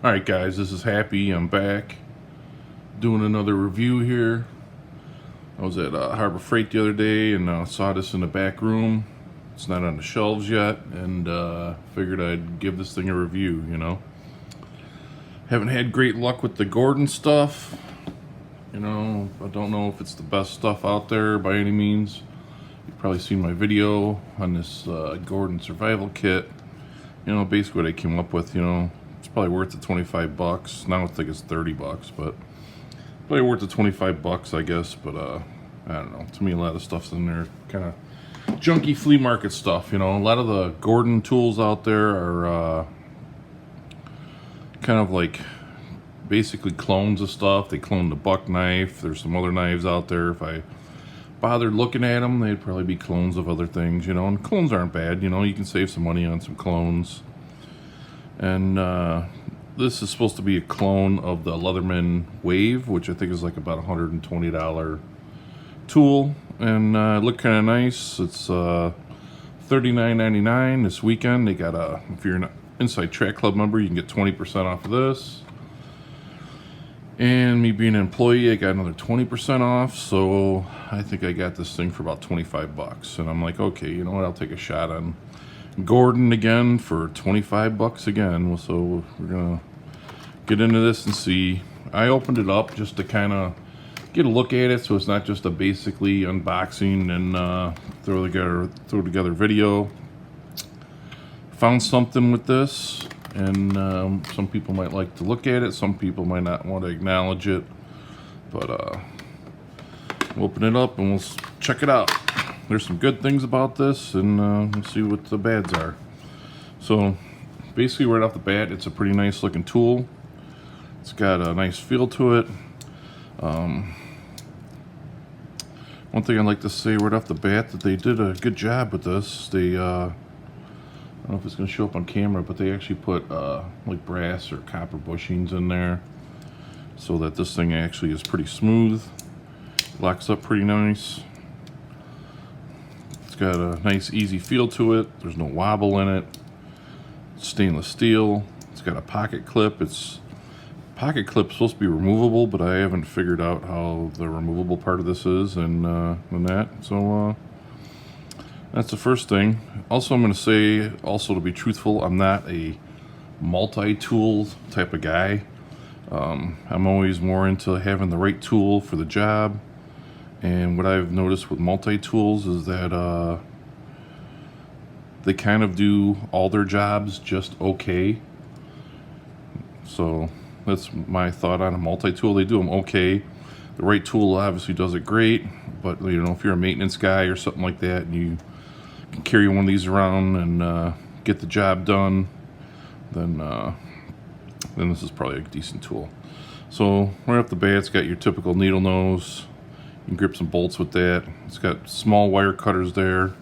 Alright guys, this is Happy. I'm back doing another review here. I was at Harbor Freight the other day and saw this in the back room. It's not on the shelves yet, and figured I'd give this thing a review, you know. Haven't had great luck with the Gordon stuff. You know, I don't know if it's the best stuff out there by any means. You've probably seen my video on this Gordon survival kit. You know, basically what I came up with, you know. It's probably worth the 25 bucks. Now I think it's 30 bucks, but probably worth the 25 bucks, I guess. But I don't know. To me, a lot of stuff's in there, kind of junky flea market stuff. You know, a lot of the Gordon tools out there are kind of like basically clones of stuff. They clone the buck knife. There's some other knives out there. If I bothered looking at them, they'd probably be clones of other things. You know, and clones aren't bad. You know, you can save some money on some clones. And this is supposed to be a clone of the Leatherman Wave, which I think is like about $120 tool, and it looked kind of nice. It's $39.99 this weekend. They got if you're an Inside Track Club member, you can get 20% off of this. And me being an employee, I got another 20% off, so I think I got this thing for about 25 bucks. And I'm like, okay, you know what, I'll take a shot on Gordon again for 25 bucks again. So we're gonna get into this and see. I opened it up just to kind of get a look at it, so it's not just a basically unboxing and throw together video. Found something with this, and some people might like to look at it, some people might not want to acknowledge it, but we'll open it up and we'll check it out. There's some good things about this, and we'll see what the bads are. So basically right off the bat, it's a pretty nice looking tool. It's got a nice feel to it. One thing I'd like to say right off the bat, that they did a good job with this. They I don't know if it's going to show up on camera, but they actually put like brass or copper bushings in there so that this thing actually is pretty smooth. Locks up pretty nice. It's got a nice easy feel to it. There's no wobble in it. It's stainless steel. It's got a pocket clip. Pocket clip's supposed to be removable, but I haven't figured out how the removable part of this is and that. So that's the first thing. Also, I'm going to say, also to be truthful, I'm not a multi-tool type of guy. I'm always more into having the right tool for the job. And what I've noticed with multi-tools is that they kind of do all their jobs just okay. So that's my thought on a multi-tool. They do them okay. The right tool obviously does it great, but you know, if you're a maintenance guy or something like that, and you can carry one of these around and get the job done, then this is probably a decent tool. So right off the bat, it's got your typical needle nose. You can grip some bolts with that. It's got small wire cutters there,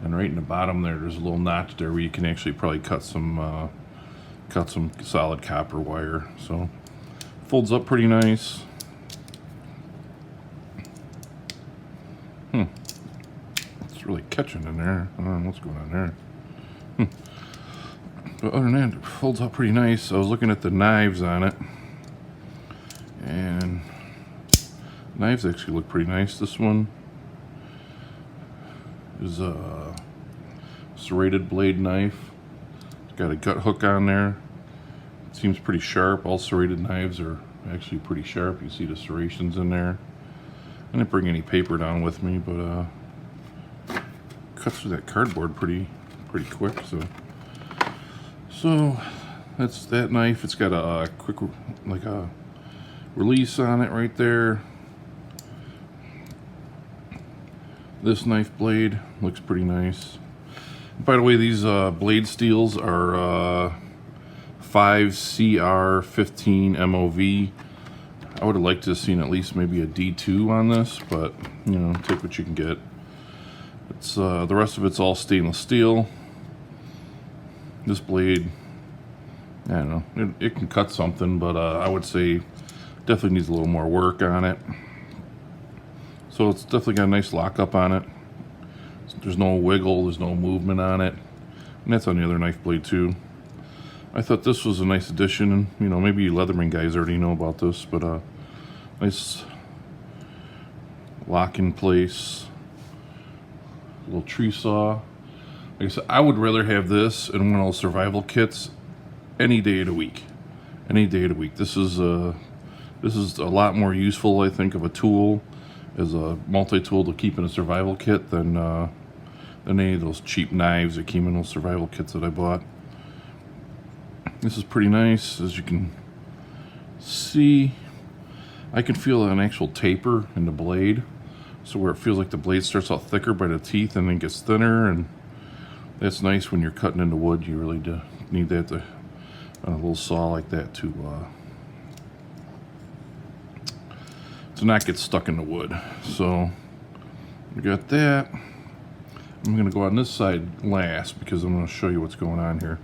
and right in the bottom there's a little notch there where you can actually probably cut some solid copper wire. So folds up pretty nice. It's really catching in there. I don't know what's going on there. But other than that, it folds up pretty nice. I was looking at the knives on it, and knives actually look pretty nice. This one is a serrated blade knife. It's got a gut hook on there. It seems pretty sharp. All serrated knives are actually pretty sharp. You see the serrations in there. I didn't bring any paper down with me, but cuts through that cardboard pretty quick. So that's that knife. It's got a quick like a release on it right there. This knife blade looks pretty nice. By the way, these blade steels are 5CR15 MOV. I would have liked to have seen at least maybe a D2 on this, but you know, take what you can get. It's the rest of it's all stainless steel. This blade, I don't know, it can cut something, but I would say definitely needs a little more work on it. So it's definitely got a nice lockup on it. There's no wiggle, there's no movement on it. And that's on the other knife blade too. I thought this was a nice addition. You know, maybe you Leatherman guys already know about this, but nice lock in place, little tree saw. Like I said, I would rather have this in one of those survival kits any day of the week. Any day of the week. This is a lot more useful, I think, of a tool as a multi-tool to keep in a survival kit than any of those cheap knives that came in those survival kits that I bought. This is pretty nice, as you can see. I can feel an actual taper in the blade, so where it feels like the blade starts out thicker by the teeth and then gets thinner, and that's nice when you're cutting into wood. You really do need that on a little saw like that to not get stuck in the wood. So we got that. I'm going to go on this side last because I'm going to show you what's going on here.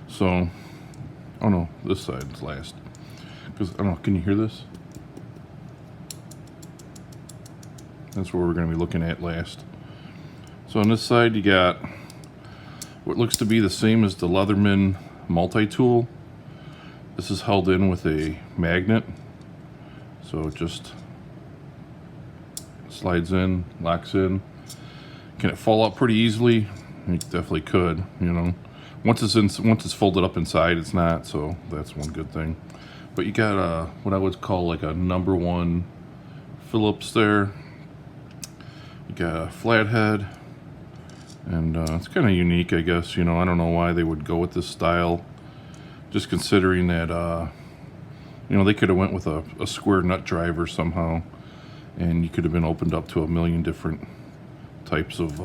So, oh no, this side is last. Because, I don't know, can you hear this? That's what we're going to be looking at last. So on this side you got what looks to be the same as the Leatherman multi-tool. This is held in with a magnet. So it just slides in, locks in. Can it fall out pretty easily? It definitely could, you know. Once it's folded up inside, it's not, so that's one good thing. But you got what I would call like a #1 Phillips there. You got a flathead, and it's kind of unique, I guess. You know, I don't know why they would go with this style, just considering that you know, they could have went with a square nut driver somehow, and you could have been opened up to a million different types of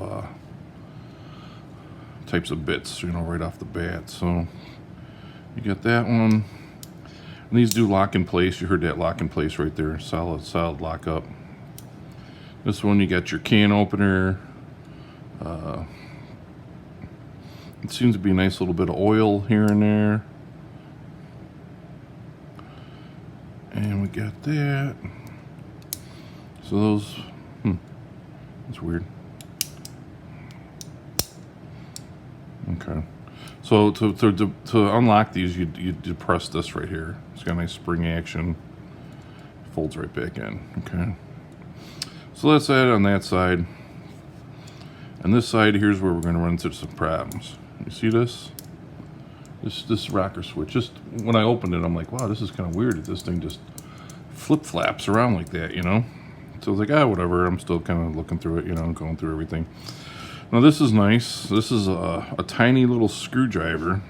bits, you know, right off the bat. So you got that one, and these do lock in place. You heard that lock in place right there, solid lock up. This one, you got your can opener. It seems to be a nice little bit of oil here and there. And we got that. So those, that's weird. Okay. So to unlock these, you depress this right here. It's got a nice spring action. Folds right back in. Okay. So that's that on that side. And this side, here's where we're going to run into some problems. You see this? This rocker switch. Just when I opened it, I'm like, wow, this is kind of weird that this thing just flip-flaps around like that, you know? So I was like, whatever. I'm still kind of looking through it, you know, going through everything. Now this is nice. This is a tiny little screwdriver.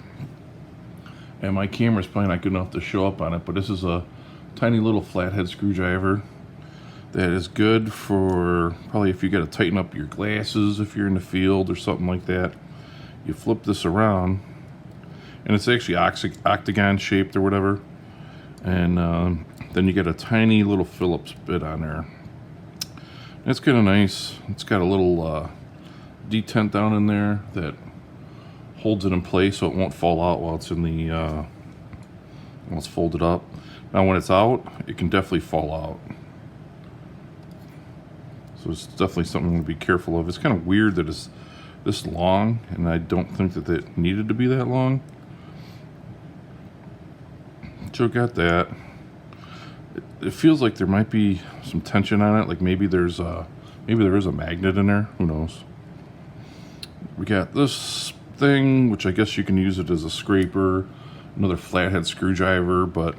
And my camera's probably not good enough to show up on it, but this is a tiny little flathead screwdriver that is good for probably if you got to tighten up your glasses if you're in the field or something like that. You flip this around, and it's actually octagon shaped or whatever, and then you get a tiny little Phillips bit on there. It's kind of nice. It's got a little detent down in there that holds it in place so it won't fall out while it's in the while it's folded up. Now when it's out, it can definitely fall out. So it's definitely something to be careful of. It's kind of weird that it's this long, and I don't think that it needed to be that long. So got that. It feels like there might be some tension on it. Like maybe there is a magnet in there. Who knows? We got this thing, which I guess you can use it as a scraper. Another flathead screwdriver, but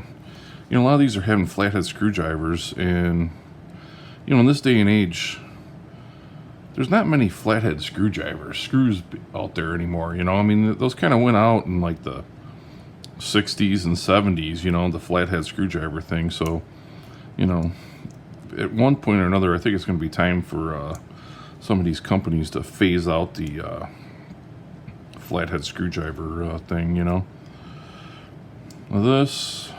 you know, a lot of these are having flathead screwdrivers, and you know, in this day and age, there's not many flathead screws out there anymore. You know, I mean, those kind of went out in like the 60s and 70s, you know, the flathead screwdriver thing. So, you know, at one point or another, I think it's going to be time for some of these companies to phase out the flathead screwdriver thing, you know. Now this,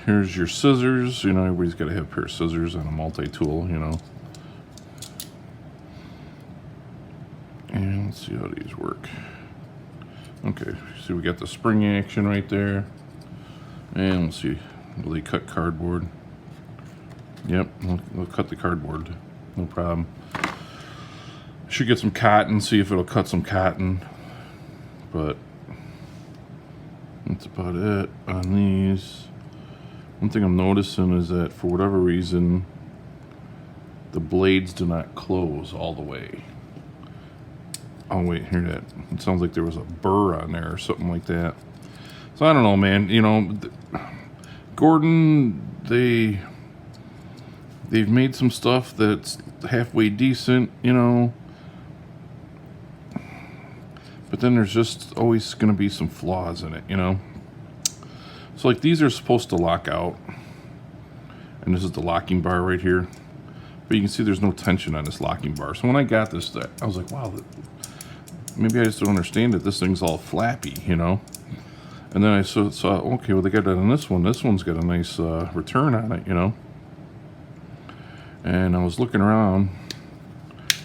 here's your scissors. You know, everybody's got to have a pair of scissors and a multi-tool, you know. And let's see how these work. Okay, so we got the spring action right there. And let's see, will they cut cardboard? Yep, we'll cut the cardboard, no problem. Should get some cotton, see if it'll cut some cotton. But That's about it on these. One thing I'm noticing is that for whatever reason, the blades do not close all the way. Oh wait, hear that? It sounds like there was a burr on there or something like that. So I don't know, man. You know, Gordon, they've made some stuff that's halfway decent, you know. But then there's just always going to be some flaws in it, you know. So like these are supposed to lock out, and this is the locking bar right here. But you can see there's no tension on this locking bar. So when I got this, I was like, wow, maybe I just don't understand it. This thing's all flappy, you know. And then I saw, okay, well, they got that on this one. This one's got a nice return on it, you know. And I was looking around.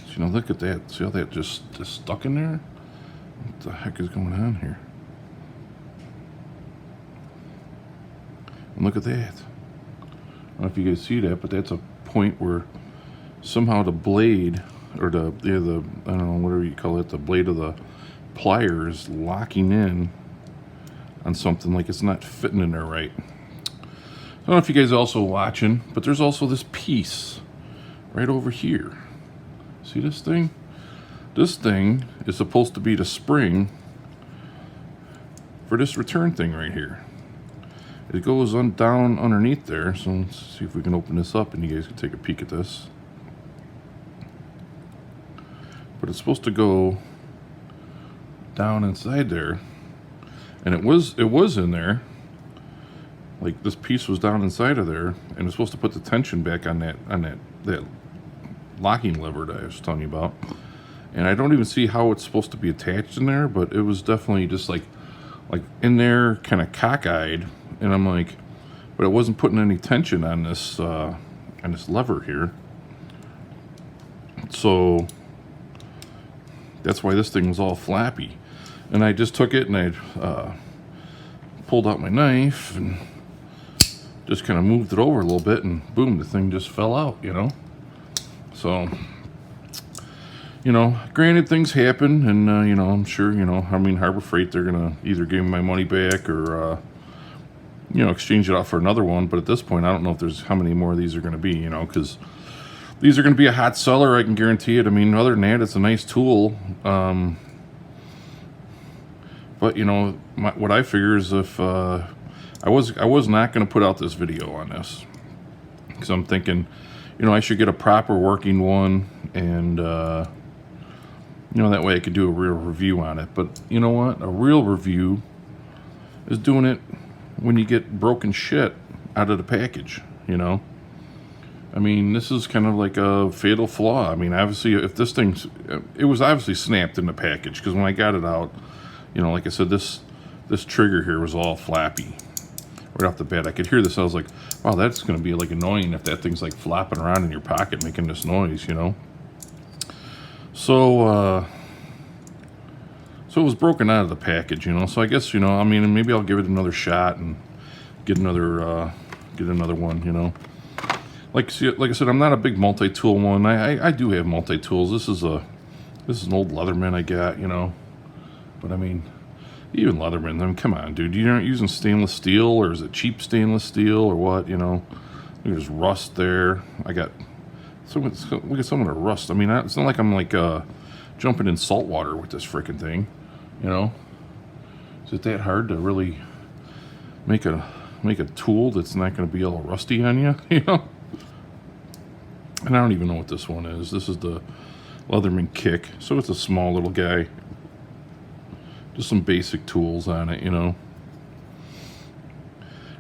So, you know, look at that. See how that just stuck in there? What the heck is going on here? And look at that. I don't know if you guys see that, but that's a point where somehow the blade, or the I don't know, whatever you call it, the blade of the pliers locking in on something, like it's not fitting in there right. I don't know if you guys are also watching, but there's also this piece right over here. See this thing? This thing is supposed to be the spring for this return thing right here. It goes on down underneath there, so let's see if we can open this up and you guys can take a peek at this. But it's supposed to go down inside there, and it was in there. Like this piece was down inside of there, and it's supposed to put the tension back on that locking lever that I was telling you about. And I don't even see how it's supposed to be attached in there, but it was definitely just like in there, kind of cockeyed. And I'm like, but it wasn't putting any tension on this lever here. So that's why this thing was all flappy. And I just took it and I pulled out my knife and just kind of moved it over a little bit, and boom, the thing just fell out, you know. So, you know, granted, things happen, and you know, I'm sure, you know, I mean, Harbor Freight, they're gonna either give me my money back or you know, exchange it off for another one. But at this point, I don't know if there's how many more of these are going to be, you know, because these are going to be a hot seller, I can guarantee it. I mean, other than that, it's a nice tool. But you know, what I figure is if I was not going to put out this video on this, because I'm thinking, you know, I should get a proper working one, and you know, that way I could do a real review on it. But you know what? A real review is doing it when you get broken shit out of the package, you know. I mean, this is kind of like a fatal flaw. I mean, obviously, if this thing's, it was obviously snapped in the package, because when I got it out, you know, like I said, this trigger here was all flappy right off the bat. I could hear this. I was like, wow, that's going to be like annoying if that thing's like flopping around in your pocket making this noise, you know. So it was broken out of the package, you know. So I guess, you know, I mean, maybe I'll give it another shot and get another one, you know. Like I said, I'm not a big multi-tool one. I do have multi-tools. This is an old Leatherman I got, you know. But I mean, even Leatherman, I mean, come on, dude. You're not using stainless steel, or is it cheap stainless steel, or what, you know? There's rust there. I got look at some of the rust. I mean, it's not like I'm like jumping in salt water with this freaking thing, you know. Is it that hard to really make a tool that's not going to be all rusty on you, you know? And I don't even know what this one is. This is the Leatherman Kick, so it's a small little guy. Just some basic tools on it, you know.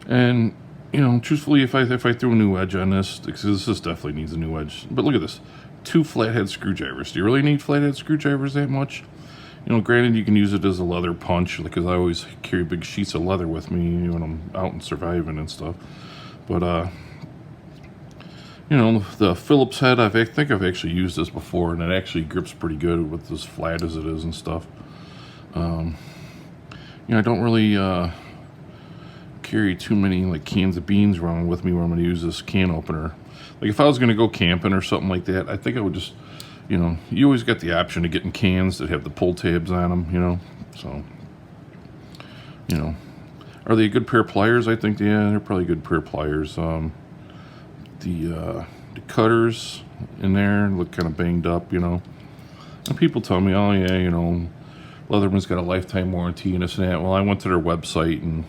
And you know, truthfully, if I threw a new edge on this, because this definitely needs a new edge. But look at this, 2 flathead screwdrivers. Do you really need flathead screwdrivers that much? You know, granted, you can use it as a leather punch, because I always carry big sheets of leather with me when I'm out and surviving and stuff. But you know, the Phillips head, I think I've actually used this before, and it actually grips pretty good with as flat as it is and stuff. You know, I don't really carry too many like cans of beans around with me when I'm going to use this can opener. Like if I was going to go camping or something like that, I think I would just, you know, you always got the option of getting cans that have the pull tabs on them, you know. So, you know, Are they a good pair of pliers? I think, yeah, they're probably a good pair of pliers. The cutters in there look kind of banged up, you know. And people tell me, oh yeah, you know, Leatherman's got a lifetime warranty and this and that. Well, I went to their website, and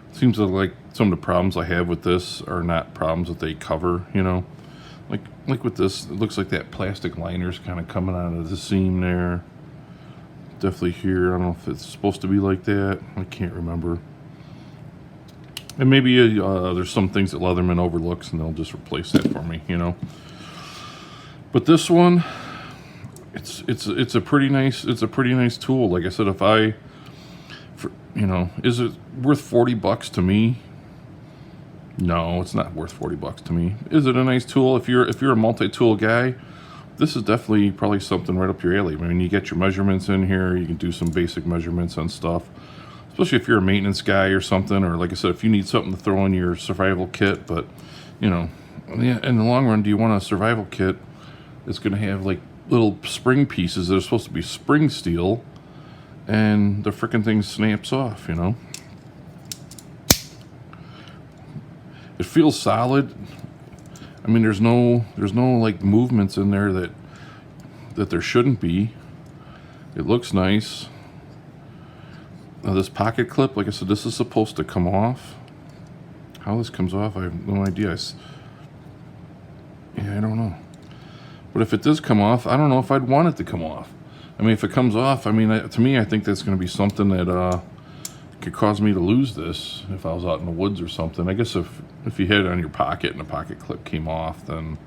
it seems like some of the problems I have with this are not problems that they cover, you know. Like with this, it looks like that plastic liner's kind of coming out of the seam there. Definitely here. I don't know if it's supposed to be like that. I can't remember. And maybe there's some things that Leatherman overlooks, and they'll just replace that for me, you know. But this one, it's a pretty nice tool. Like I said, you know, is it worth 40 bucks to me? No, it's not worth 40 bucks to me. Is it a nice tool? If you're a multi-tool guy, this is definitely probably something right up your alley. I mean, you get your measurements in here. You can do some basic measurements on stuff, especially if you're a maintenance guy or something, or like I said, if you need something to throw in your survival kit. But, you know, in the long run, do you want a survival kit that's going to have like little spring pieces that are supposed to be spring steel, and the frickin' thing snaps off, you know? It feels solid. I mean, there's no like movements in there that there shouldn't be. It looks nice. Now this pocket clip, like I said, this is supposed to come off. How this comes off, I have no idea. Yeah, I don't know. But if it does come off, I don't know if I'd want it to come off. I mean, if it comes off, I mean, to me, I think that's going to be something that could cause me to lose this if I was out in the woods or something. I guess if you had it on your pocket and the pocket clip came off, then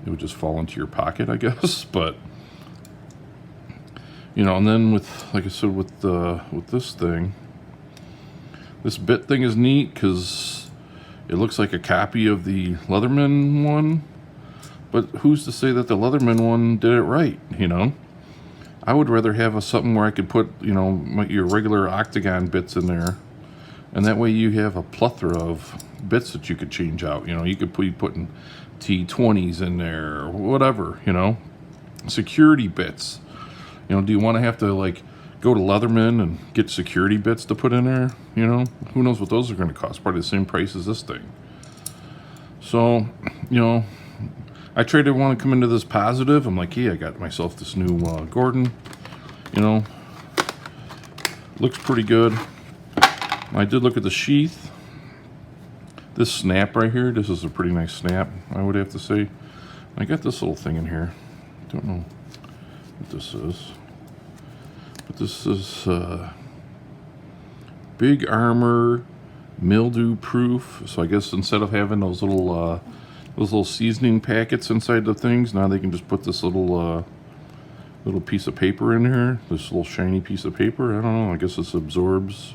it would just fall into your pocket, I guess. But, you know, and then with, like I said, with this thing, this bit thing is neat because it looks like a copy of the Leatherman one. But who's to say that the Leatherman one did it right, you know? I would rather have something where I could put, you know, your regular octagon bits in there, and that way you have a plethora of bits that you could change out. You know, you could be putting T20s in there or whatever, you know. Security bits. You know, do you want to have to, like, go to Leatherman and get security bits to put in there? You know, who knows what those are going to cost? Probably the same price as this thing. So, you know, I tried to want to come into this positive. I'm like, hey, I got myself this new Gordon. You know, looks pretty good. I did look at the sheath. This snap right here, this is a pretty nice snap, I would have to say. I got this little thing in here. Don't know what this is. But this is Big Armor mildew proof. So I guess instead of having those little seasoning packets inside the things, now they can just put this little piece of paper in here, this little shiny piece of paper. I don't know, I guess this absorbs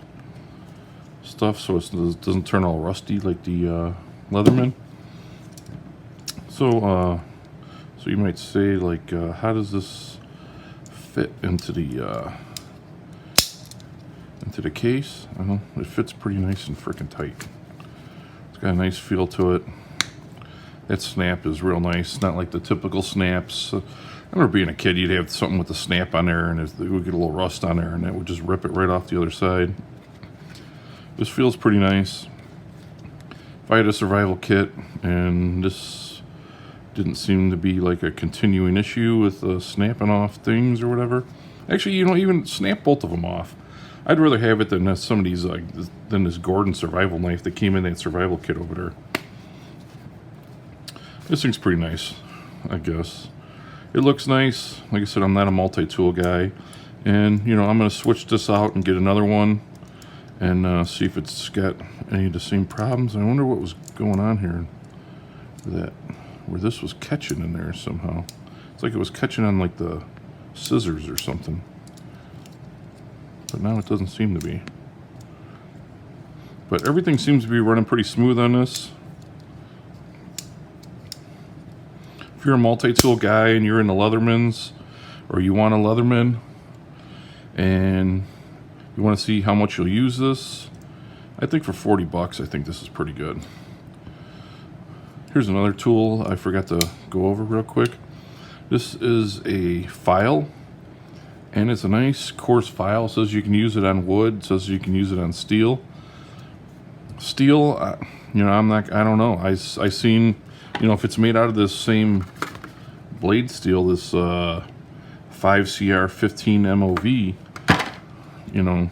stuff so it doesn't turn all rusty like the Leatherman. So you might say, like, how does this fit into the case? I don't know, it fits pretty nice and freaking tight. It's got a nice feel to it. That snap is real nice, not like the typical snaps. I remember being a kid, you'd have something with the snap on there, and it would get a little rust on there, and that would just rip it right off the other side. This feels pretty nice. If I had a survival kit, and this didn't seem to be like a continuing issue with snapping off things or whatever. Actually, you know, even snap both of them off. I'd rather have it than some of these, than this Gordon survival knife that came in that survival kit over there. This thing's pretty nice, I guess. It looks nice. Like I said, I'm not a multi-tool guy. And, you know, I'm going to switch this out and get another one and see if it's got any of the same problems. I wonder what was going on here. Where this was catching in there somehow. It's like it was catching on, like, the scissors or something. But now it doesn't seem to be. But everything seems to be running pretty smooth on this. If you're a multi-tool guy and you're in the Leathermans, or you want a Leatherman, and you want to see how much you'll use this, I think for 40 bucks, I think this is pretty good. Here's another tool I forgot to go over real quick. This is a file, and it's a nice coarse file. It says you can use it on wood, it says you can use it on steel. Steel, you know, I don't know. I seen, you know, if it's made out of this same blade steel, this 5CR15 MOV, you know,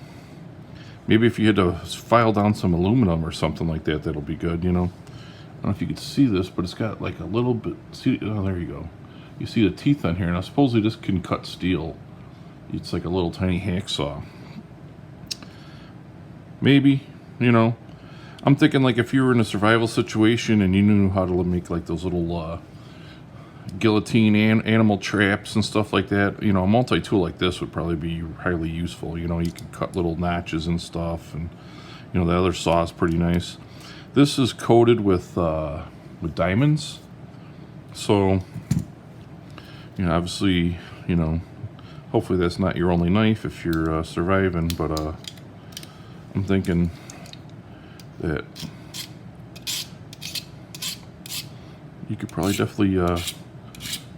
maybe if you had to file down some aluminum or something like that, that'll be good, you know. I don't know if you could see this, but it's got like a little bit, see, oh, there you go. You see the teeth on here. Now, supposedly this can cut steel. It's like a little tiny hacksaw. Maybe, you know. I'm thinking like if you were in a survival situation and you knew how to make like those little guillotine animal traps and stuff like that, you know, a multi-tool like this would probably be highly useful. You know, you can cut little notches and stuff, and you know, the other saw is pretty nice. This is coated with diamonds, so you know, obviously, you know, hopefully that's not your only knife if you're surviving, but I'm thinking that you could probably definitely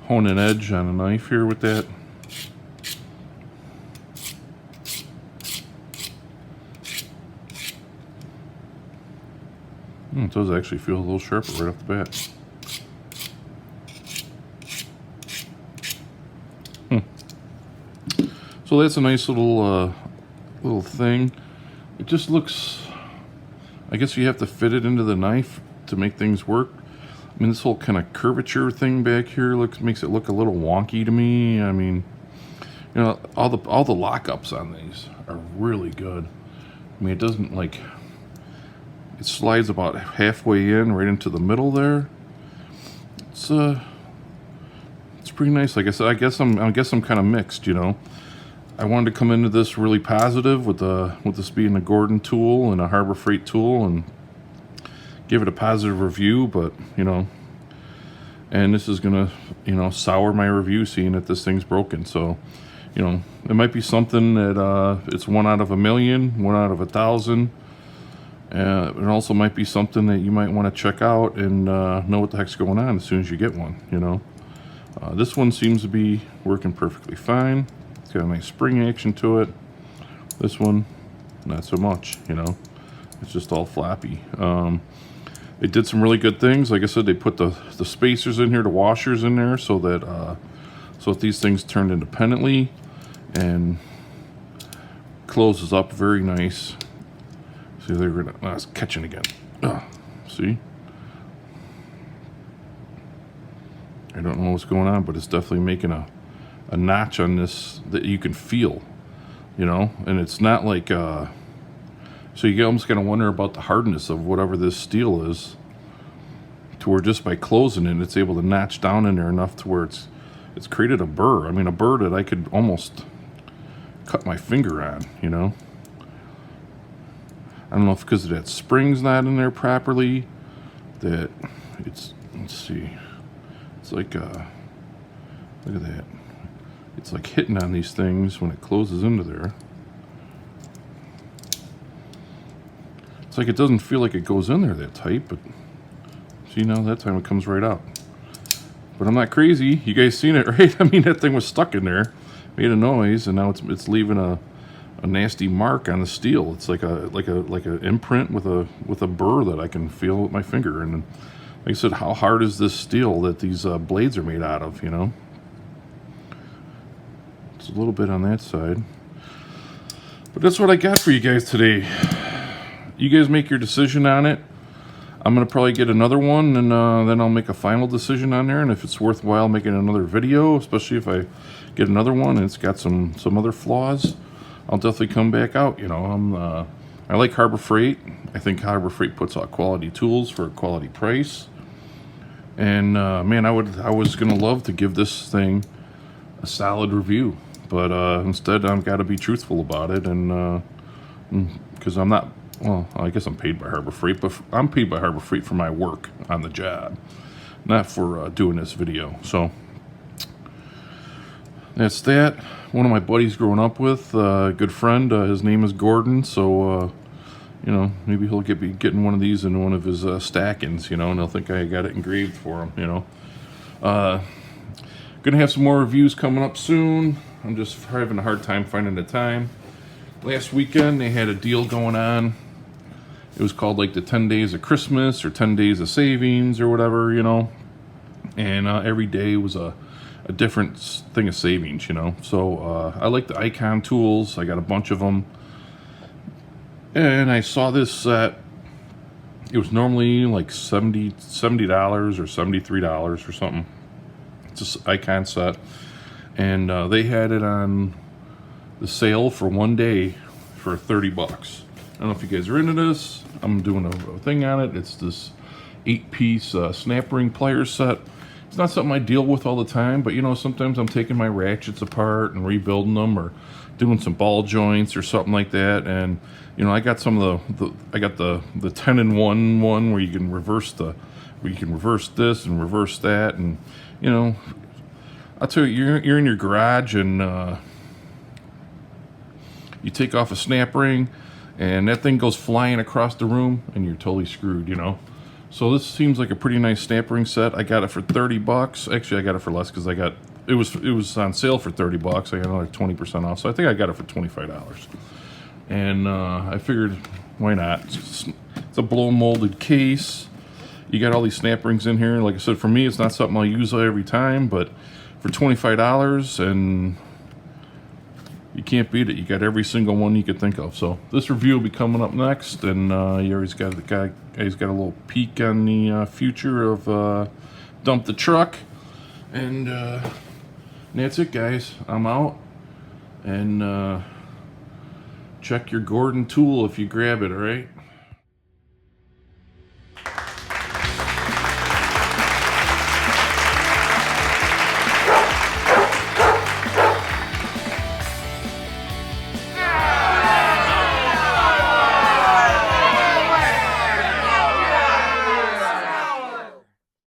hone an edge on a knife here with that. It does actually feel a little sharper right off the bat. So that's a nice little thing. It just looks, I guess you have to fit it into the knife to make things work. I mean, this whole kind of curvature thing back here makes it look a little wonky to me. I mean, you know, all the lockups on these are really good. I mean, it doesn't like, it slides about halfway in right into the middle there. It's pretty nice. Like I said, I guess I'm kind of mixed, you know. I wanted to come into this really positive with this being a Gordon tool and a Harbor Freight tool and give it a positive review, but you know, and this is gonna, you know, sour my review seeing that this thing's broken. So, you know, it might be something that it's 1 out of a million, 1 out of 1,000. It also might be something that you might want to check out and know what the heck's going on as soon as you get one, you know. This one seems to be working perfectly fine. It's got a nice spring action to it. This one, not so much, you know. It's just all floppy. They did some really good things. Like I said, they put the spacers in here, the washers in there, so that so if these things turned independently and closes up very nice. See, they're gonna, it's catching again. See? I don't know what's going on, but it's definitely making a notch on this that you can feel, you know. And it's not like so you almost gotta wonder about the hardness of whatever this steel is, to where just by closing it, it's able to notch down in there enough to where it's created a burr. I mean, a burr that I could almost cut my finger on, you know. I don't know if because that spring's not in there properly, that it's, let's see, it's like look at that. It's like hitting on these things when it closes into there. It's like it doesn't feel like it goes in there that tight, but see, now that time it comes right out. But I'm not crazy. You guys seen it, right? I mean, that thing was stuck in there, made a noise, and now it's leaving a nasty mark on the steel. It's like a imprint with a burr that I can feel with my finger. And like I said, how hard is this steel that these blades are made out of, you know? It's a little bit on that side. But that's what I got for you guys today. You guys make your decision on it. I'm gonna probably get another one, and then I'll make a final decision on there. And if it's worthwhile making another video, especially if I get another one and it's got some other flaws, I'll definitely come back out. You know, I like Harbor Freight. I think Harbor Freight puts out quality tools for a quality price. And man, I was gonna love to give this thing a solid review, but instead I've got to be truthful about it, and because I'm not. Well, I guess I'm paid by Harbor Freight, but I'm paid by Harbor Freight for my work on the job, not for doing this video. So that's that. One of my buddies growing up with, a good friend, his name is Gordon, so you know, maybe he'll be getting one of these in one of his stackings, you know, and he'll think I got it engraved for him, you know. Gonna have some more reviews coming up soon. I'm just having a hard time finding the time. Last weekend they had a deal going on it was called like the 10 days of Christmas or 10 days of savings or whatever, you know. And every day was a different thing of savings, you know. So I like the Icon tools. I got a bunch of them. And I saw this set. It was normally like $70 or $73 or something. It's an Icon set. And they had it on the sale for one day for 30 bucks. I don't know if you guys are into this. I'm doing a thing on it. It's this 8-piece snap ring pliers set. It's not something I deal with all the time, but you know, sometimes I'm taking my ratchets apart and rebuilding them, or doing some ball joints or something like that. And you know, I got some of I got the 10-in-1 one where you can reverse this and reverse that. And you know, I'll tell you, you're in your garage and you take off a snap ring and that thing goes flying across the room and you're totally screwed, you know. So this seems like a pretty nice snap ring set. I got it for 30 bucks. Actually, I got it for less because it was on sale for 30 bucks. I got another 20% off. So I think I got it for $25. And I figured, why not? It's a blow molded case. You got all these snap rings in here. Like I said, for me, it's not something I'll use every time, but for $25, and you can't beat it. You got every single one you could think of. So this review will be coming up next, and you always got a little peek on the future of Dump the Truck. And that's it, guys. I'm out. And check your Gordon tool if you grab it, all right?